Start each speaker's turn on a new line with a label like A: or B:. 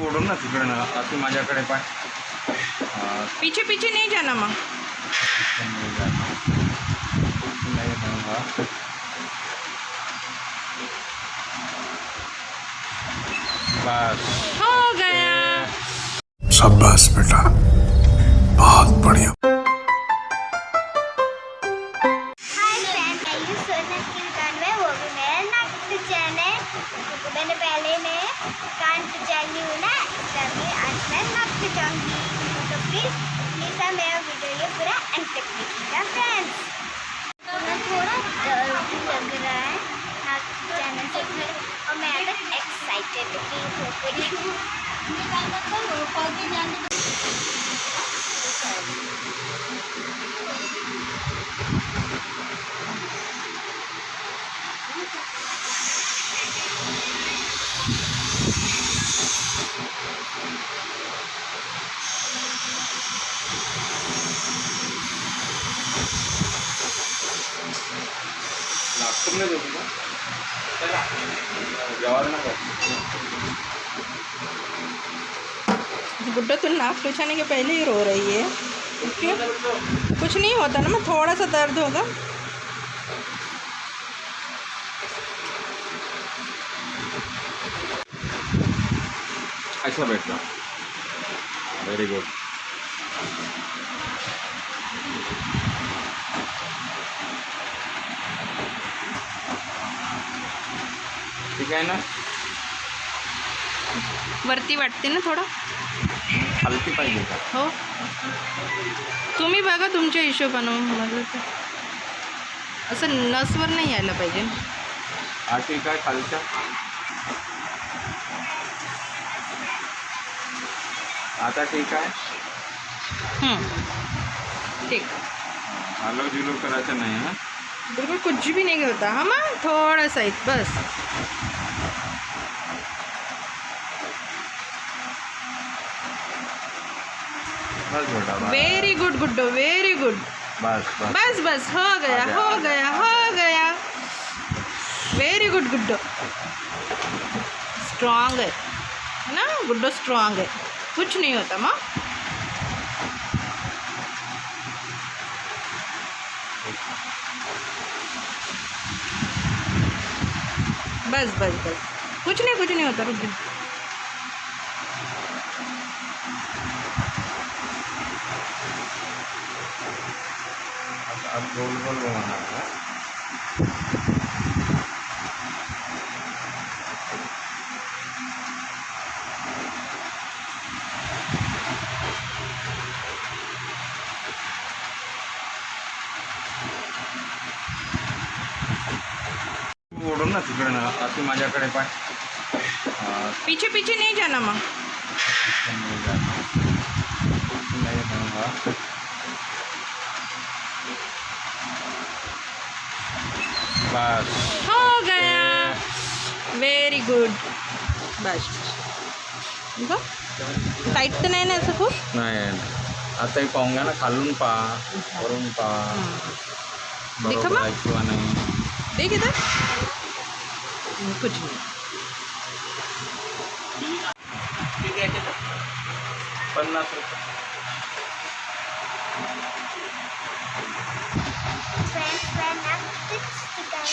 A: ओढून ना तिकडे ना अशी माझ्याकडे पाय
B: पीछे पीछे नहीं जाना माँ।
A: नाही हा बस
B: हो गया।
C: शाबाश बेटा, बहुत बढ़िया।
D: हाय फ्रेंड्स, मैं यू सोना की दुकान में वो भी मेरा नाटक चैनल क्योंकि मैंने पहले ने कान पहचानी हूँ ना, इसलिए आज मैं नाटक जाऊँगी। तो प्लीज़ मेरा वीडियो ये पूरा एंड तक देखिएगा फ्रेंड्स। मैं थोड़ा डर भी लग रहा है नाटक चैनल से और मैं अगर एक्साइटेड भी हूँ।
A: नागपूर में होती ना जवाहर नगर
B: गुड्डो तुम नाक खिंचाने के पहले ही रो रही है, क्यों? कुछ नहीं होता ना, मैं थोड़ा सा दर्द होगा।
A: ऐसा बैठना। Very good. ठीक आहे ना,
B: वरती वाटते ना थोडं।
A: हलकी पाहिजे का?
B: हो, तुम्ही बघा तुमच्या हिशोबानं, मला तर असं नसवर नाही यायला पाहिजे।
A: हा ठीक आहे, खालच्या आता ठीक आहे।
B: ठीक,
A: हॅलो जुलो करायचं नाही हा।
B: बिल्कुल कुछ भी नहीं होता। हाँ माँ, थोड़ा सा ही बस।
A: बस बेटा बस।
B: Very good Guddo, very good.
A: बस बस
B: बस बस, हो गया हो गया हो गया। वेरी गुड गुड्डो, स्ट्रांग है ना गुड्डो, स्ट्रांग है, कुछ नहीं होता माँ। बस बस बस, कुछ नहीं होता, रुक जाओ।
A: अब गोल गोल घुमाना है। ओढून ना तिकडे ना अशी माझ्याकडे पाय
B: पीछे पीछे नहीं जाना माँ।
A: नाही हा बस
B: हो गया, वेरी गुड। बस बघ, टाईट तर नाही ना असं खूप?
A: नाही आता हे पाहूंगा ना, खालून पा वरून पा
B: देखा
A: बरोबर
B: मग?
A: आहे किंवा नाही।
B: देख इधर, कुछ नहीं।
A: 50 रुपये।
D: फ्रेंड्स, मैं नाटक दुकान